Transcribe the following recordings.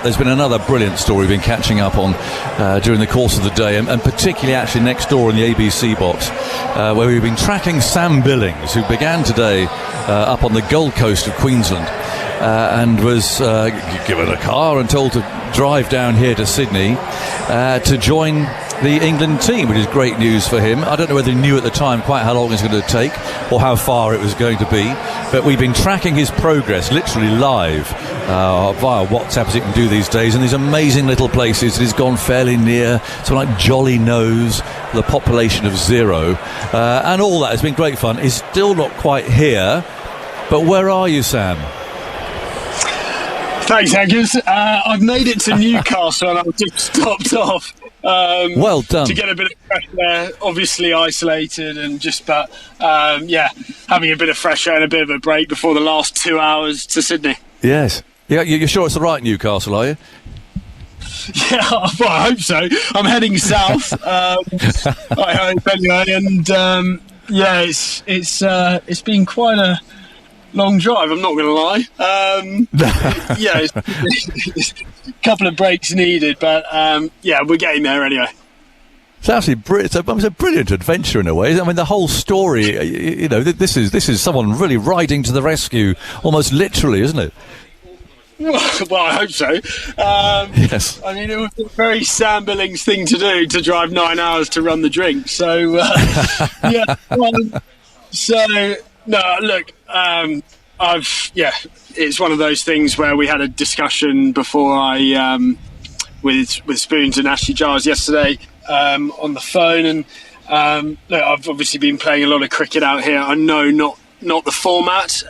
There's been another brilliant story we've been catching up on during the course of the day, and particularly actually next door in the ABC box, where we've been tracking Sam Billings, who began today up on the Gold Coast of Queensland and was given a car and told to drive down here to Sydney to join the England team, which is great news for him. I don't know whether he knew at the time quite how long it was going to take or how far it was going to be, but we've been tracking his progress literally live via WhatsApp, as you can do these days, and these amazing little places. He's gone fairly near something like Jolly Nose, the population of 0, and all that has been great fun. He's still not quite here, but where are you, Sam? Thanks, Angus. I've made it to Newcastle and I've just stopped off. Well done. To get a bit of fresh air, obviously isolated and having a bit of fresh air and a bit of a break before the llst 2 hours to Sydney. Yes. Yeah, you're sure it's the right Newcastle, are you? Yeah, well, I hope so. I'm heading south. I hope anyway, and it's been quite a long drive, I'm not going to lie. It's a couple of breaks needed, but we're getting there anyway. It's absolutely it's a brilliant adventure in a way. I mean, the whole story, this is someone really riding to the rescue, almost literally, isn't it? Well, I hope so. Yes. I mean, it was a very Sam Billings thing to do, to drive 9 hours to run the drink. So, it's one of those things where we had a discussion before with Spoons and Ashley Giles yesterday on the phone, and I've obviously been playing a lot of cricket out here. I know not the format,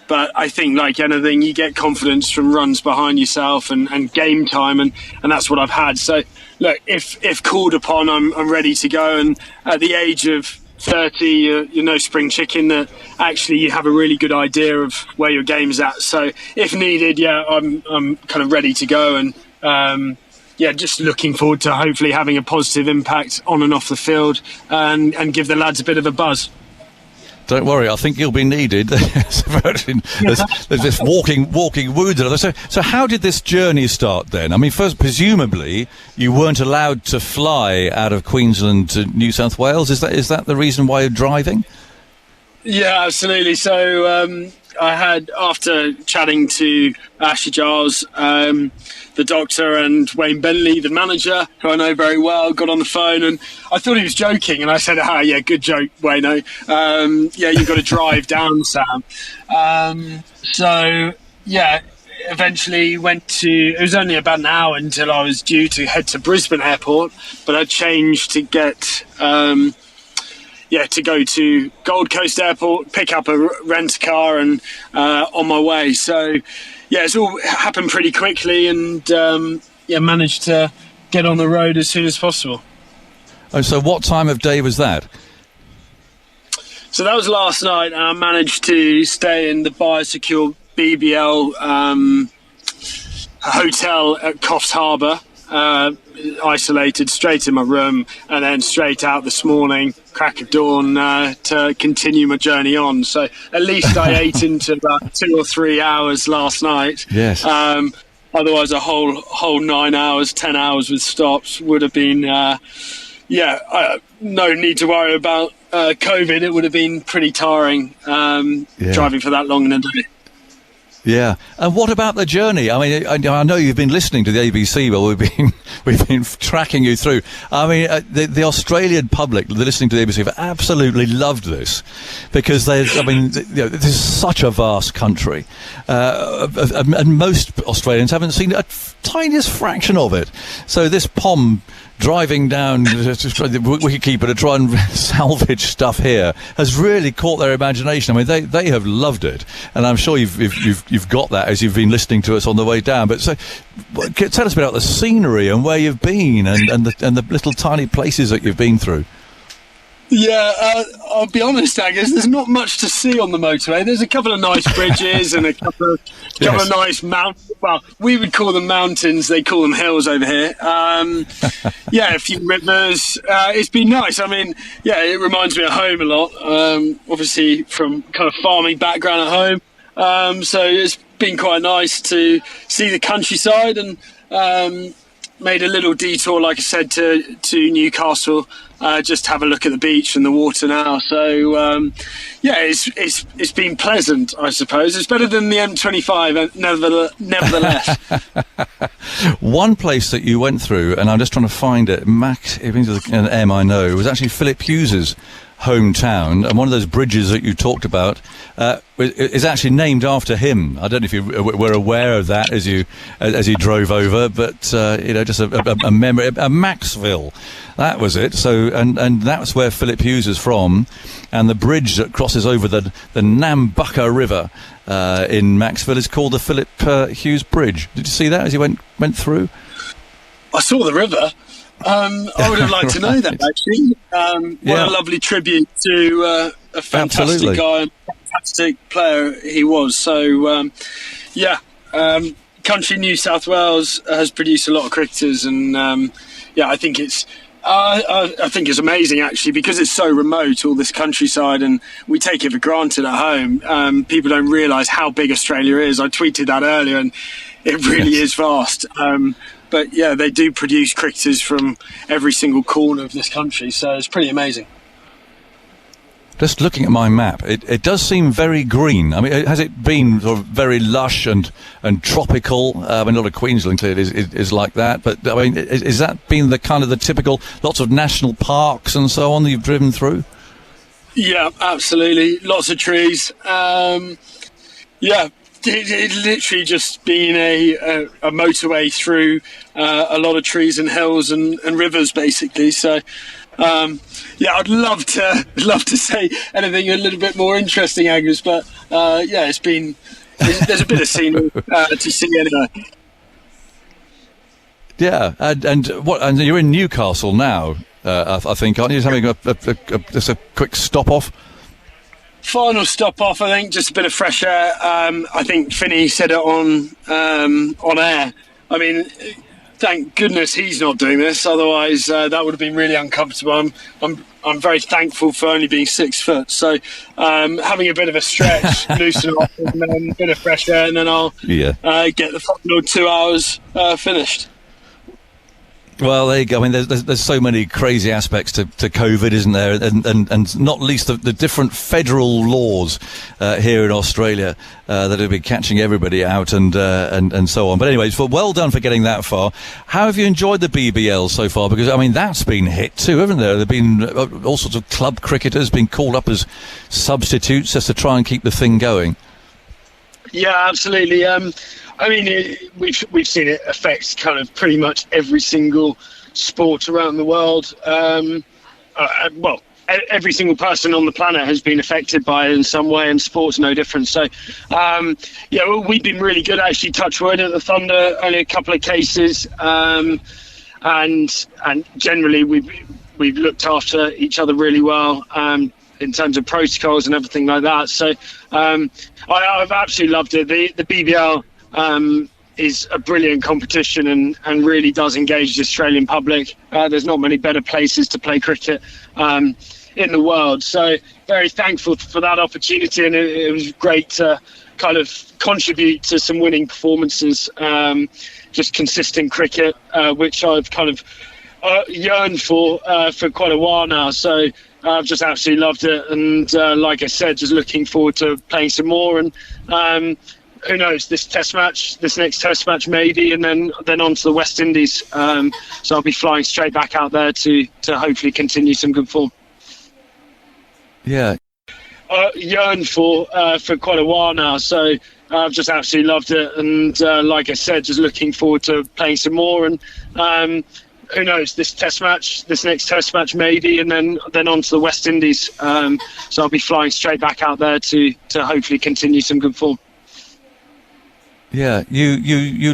but I think, like anything, you get confidence from runs behind yourself and game time, and that's what I've had. So, look, if called upon, I'm ready to go. And at the age of 30, you're no spring chicken, that actually you have a really good idea of where your game's at. So, if needed, I'm kind of ready to go, and just looking forward to hopefully having a positive impact on and off the field, and give the lads a bit of a buzz. Don't worry, I think you'll be needed. There's this walking wounded. So how did this journey start then? I mean, first, presumably, you weren't allowed to fly out of Queensland to New South Wales. Is that the reason why you're driving? Yeah, absolutely. So I had, after chatting to Ashley Giles, the doctor, and Wayne Bentley, the manager, who I know very well, got on the phone, and I thought he was joking, and I said, good joke, Wayno. You've got to drive down, Sam. Eventually it was only about an hour until I was due to head to Brisbane Airport, but I changed to get to go to Gold Coast Airport, pick up a rent car, and on my way. So, it's all happened pretty quickly, and managed to get on the road as soon as possible. Oh, so what time of day was that? So that was last night, and I managed to stay in the biosecure BBL hotel at Coffs Harbour, isolated, straight in my room, and then straight out this morning, crack of dawn, to continue my journey on. So at least I ate into about 2 or 3 hours last night. Yes. Otherwise, a whole 9 hours, 10 hours with stops would have been, no need to worry about COVID. It would have been pretty tiring driving for that long in a day. Yeah, and what about the journey? I mean, I know you've been listening to the ABC, but we've been tracking you through. I mean, the Australian public, the listening to the ABC, have absolutely loved this, because this is such a vast country, and most Australians haven't seen a tiniest fraction of it. So this POM driving down the Wicketkeeper to try and salvage stuff here has really caught their imagination. I mean, they have loved it, and I'm sure you've got that as you've been listening to us on the way down. But so, tell us about the scenery and where you've been, and the little tiny places that you've been through. Yeah, I'll be honest, Angus, there's not much to see on the motorway. There's a couple of nice bridges and a couple of nice mountains. Well, we would call them mountains, they call them hills over here. A few rivers. It's been nice. I mean, it reminds me of home a lot. Obviously, from kind of farming background at home. So it's been quite nice to see the countryside, and made a little detour, like I said, to Newcastle, just have a look at the beach and the water now. So it's been pleasant, I suppose. It's better than the M25, nevertheless. One place that you went through, and I'm just trying to find it, Mac, it begins with an M, I know, it was actually Philip Hughes's hometown, and one of those bridges that you talked about is actually named after him. I don't know if you were aware of that as you drove over, but just a memory. Maxville, that was it. So and that's where Philip Hughes is from, and the bridge that crosses over the Nambucca River in Maxville is called the Philip Hughes Bridge. Did you see that as you went through? I saw the river. I would have liked to know that, actually. What a lovely tribute to a fantastic guy and fantastic player he was. So, Country New South Wales has produced a lot of cricketers, and I think it's amazing, actually, because it's so remote, all this countryside, and we take it for granted at home. People don't realise how big Australia is. I tweeted that earlier, and it really is vast. But yeah, they do produce cricketers from every single corner of this country, so it's pretty amazing. Just looking at my map, it does seem very green. I mean, has it been sort of very lush and tropical? I mean, a lot of Queensland clearly is like that, but I mean, is that been the kind of the typical lots of national parks and so on that you've driven through? Yeah, absolutely. Lots of trees. It's literally just been a motorway through a lot of trees and hills and rivers, basically. So, I'd love to say anything a little bit more interesting, Angus, but there's a bit of scenery to see anyway. Yeah, and you're in Newcastle now, I think, aren't you? Just having just a quick stop off. Final stop off, I think, just a bit of fresh air. I think Finney said it on air. I mean, thank goodness he's not doing this. Otherwise, that would have been really uncomfortable. I'm very thankful for only being 6 foot. So having a bit of a stretch, loosen off, and then a bit of fresh air, and then I'll get the final 2 hours finished. Well, there you go. I mean, there's so many crazy aspects to COVID, isn't there? And not least the different federal laws here in Australia that have been catching everybody out and so on. But anyways, well done for getting that far. How have you enjoyed the BBL so far? Because I mean, that's been hit too, haven't there? There've been all sorts of club cricketers being called up as substitutes just to try and keep the thing going. Yeah, absolutely. I mean, we've seen it affect kind of pretty much every single sport around the world. Every single person on the planet has been affected by it in some way, and sport's no different. So, we've been really good, actually, touch wood, at the Thunder, only a couple of cases. And generally, we've looked after each other really well. In terms of protocols and everything like that. So I've absolutely loved it. The BBL is a brilliant competition and really does engage the Australian public. There's not many better places to play cricket in the world. So very thankful for that opportunity, and it was great to kind of contribute to some winning performances, just consistent cricket, which I've kind of yearned for quite a while now. So I've just absolutely loved it, and like I said, just looking forward to playing some more. And who knows, this next test match maybe, and then on to the West Indies. So I'll be flying straight back out there to hopefully continue some good form. Yeah. Yearned for quite a while now, so I've just absolutely loved it, and like I said, just looking forward to playing some more. And who knows, this next test match maybe, and then on to the West Indies. So I'll be flying straight back out there to hopefully continue some good form. Yeah, you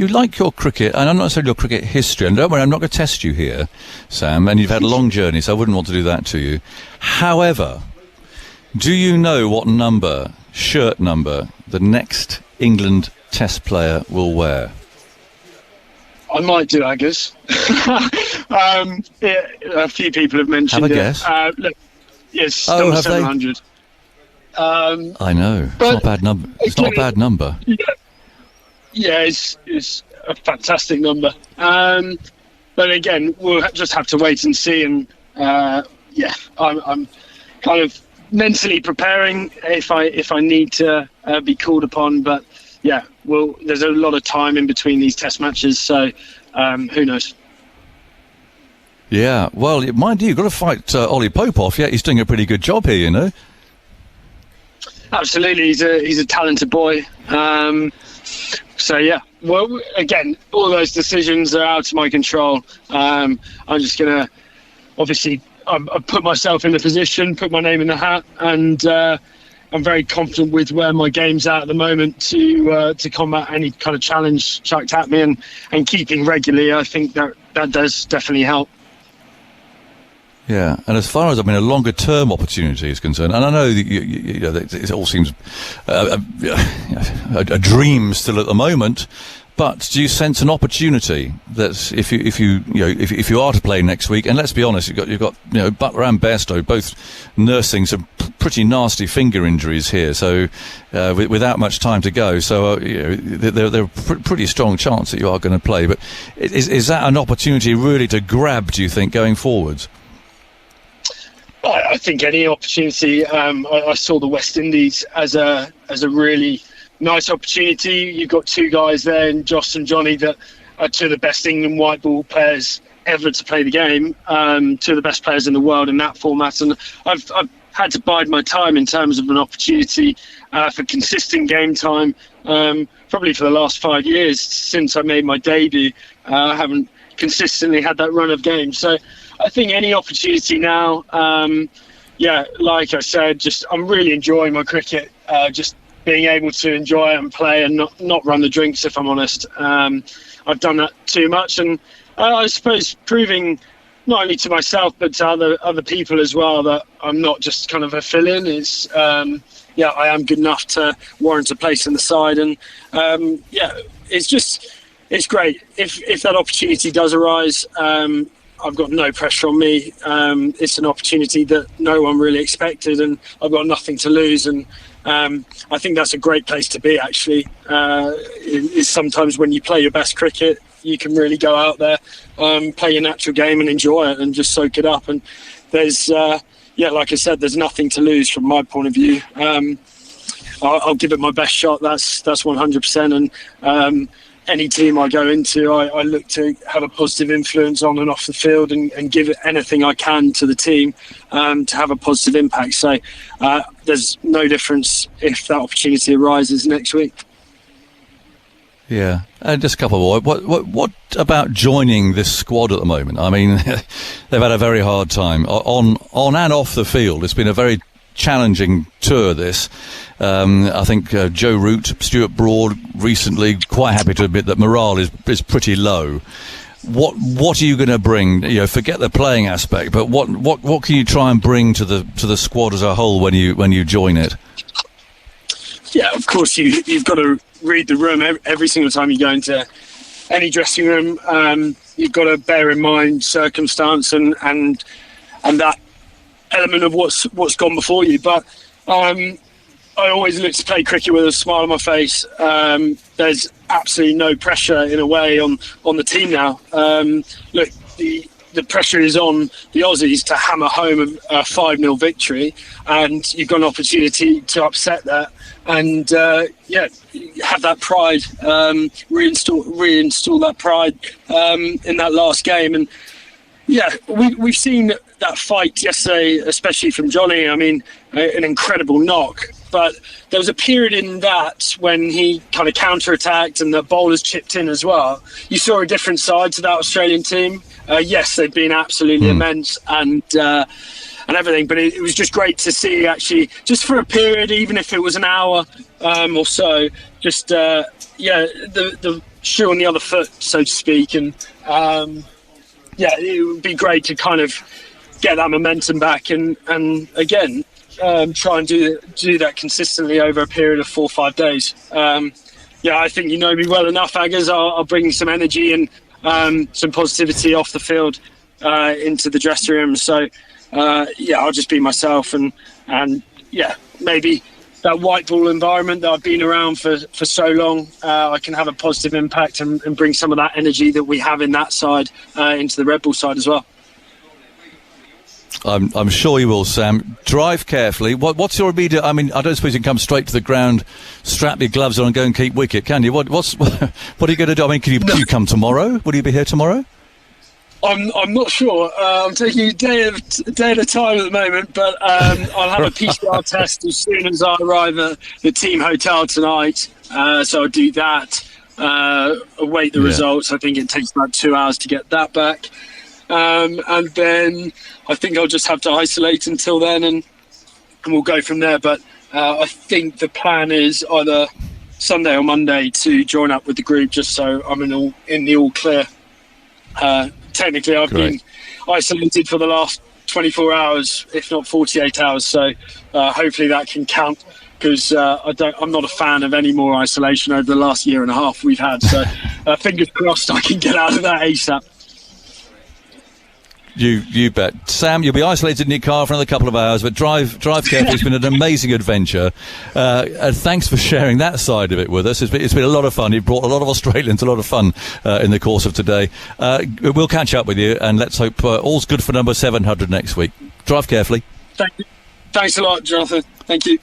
like your cricket, and I'm not necessarily your cricket history, and don't worry, I'm not going to test you here, Sam, and you've had a long journey, so I wouldn't want to do that to you. However, do you know what shirt number, the next England Test player will wear? I might do, I guess. A few people have mentioned it. Have a guess. Look, yes, number 700. I know. It's not a bad number. It's not a bad number. Yeah, it's a fantastic number. But again, we'll just have to wait and see. And I'm kind of mentally preparing if I need to be called upon. But yeah, there's a lot of time in between these test matches, so who knows? Yeah, well, mind you, you've got to fight Ollie Pope off. Yeah, he's doing a pretty good job here, you know. Absolutely, he's a talented boy. So yeah, well, again, all those decisions are out of my control. I'm just gonna, obviously, I put myself in the position, put my name in the hat, and I'm very confident with where my game's at the moment to combat any kind of challenge chucked at me, and keeping regularly. I think that does definitely help. Yeah, and as far as a longer term opportunity is concerned, and I know that it all seems a dream still at the moment, but do you sense an opportunity that if you are to play next week, and let's be honest, you've got Butler and Bairstow both nursing some pretty nasty finger injuries here, so without much time to go, so they're a pretty strong chance that you are going to play. But is that an opportunity really to grab, do you think, going forwards? I think any opportunity. I saw the West Indies as a really nice opportunity. You've got two guys there, in Josh and Johnny, that are two of the best England white ball players ever to play the game. Two of the best players in the world in that format, and I've had to bide my time in terms of an opportunity for consistent game time. Probably for the last 5 years since I made my debut, I haven't consistently had that run of games. So I think any opportunity now, like I said, I'm really enjoying my cricket, just being able to enjoy it and play and not run the drinks, if I'm honest. I've done that too much, and I suppose proving not only to myself but to other people as well that I'm not just kind of a fill-in. I am good enough to warrant a place in the side, and it's great. If that opportunity does arise, I've got no pressure on me. It's an opportunity that no one really expected, and I've got nothing to lose. And I think that's a great place to be, actually. Is sometimes when you play your best cricket, you can really go out there, play your natural game and enjoy it and just soak it up. And there's, like I said, there's nothing to lose from my point of view. I'll give it my best shot. That's 100%. And any team I go into, I look to have a positive influence on and off the field, and give it anything I can to the team to have a positive impact. So there's no difference if that opportunity arises next week. Yeah, and just a couple more. What about joining this squad at the moment? I mean, they've had a very hard time on and off the field. It's been a very challenging tour, this. I think Joe Root, Stuart Broad recently quite happy to admit that morale is pretty low. What are you going to bring? Forget the playing aspect, but what can you try and bring to the squad as a whole when you join it? Yeah, of course you've got to read the room every single time you go into any dressing room. You've got to bear in mind circumstance and that element of what's gone before you. But I always look to play cricket with a smile on my face. There's absolutely no pressure in a way on the team now. Look, the pressure is on the Aussies to hammer home a 5-0 victory, and you've got an opportunity to upset that and have that pride, reinstall that pride in that last game. And we've seen that fight yesterday, especially from Johnny. I mean, an incredible knock. But there was a period in that when he kind of counter-attacked and the bowlers chipped in as well. You saw a different side to that Australian team. Yes, they've been absolutely immense and everything, but it was just great to see, actually, just for a period, even if it was an hour or so, just the shoe on the other foot, so to speak. And it would be great to kind of get that momentum back and again try and do that consistently over a period of 4 or 5 days. I think you know me well enough, Aggers. I'll bring some energy and some positivity off the field into the dressing room. So I'll just be myself and maybe that white ball environment that I've been around for so long, I can have a positive impact and bring some of that energy that we have in that side into the Red Bull side as well. I'm sure you will, Sam. Drive carefully. What's your immediate... I mean, I don't suppose you can come straight to the ground, strap your gloves on and go and keep wicket, can you? What are you going to do? I mean, can you come tomorrow? Will you be here tomorrow? I'm not sure. I'm taking a day at a time at the moment, but I'll have a PCR test as soon as I arrive at the team hotel tonight. So I'll do that, await the results. I think it takes about 2 hours to get that back. And then I think I'll just have to isolate until then and we'll go from there. But I think the plan is either Sunday or Monday to join up with the group just so I'm in the all clear. Technically, I've been isolated for the last 24 hours, if not 48 hours. So hopefully that can count because I'm not a fan of any more isolation over the last year and a half we've had. So fingers crossed I can get out of that ASAP. You bet. Sam, you'll be isolated in your car for another couple of hours, but drive carefully. It's been an amazing adventure. And thanks for sharing that side of it with us. It's been a lot of fun. You've brought a lot of Australians a lot of fun in the course of today. We'll catch up with you, and let's hope all's good for number 700 next week. Drive carefully. Thank you. Thanks a lot, Jonathan. Thank you.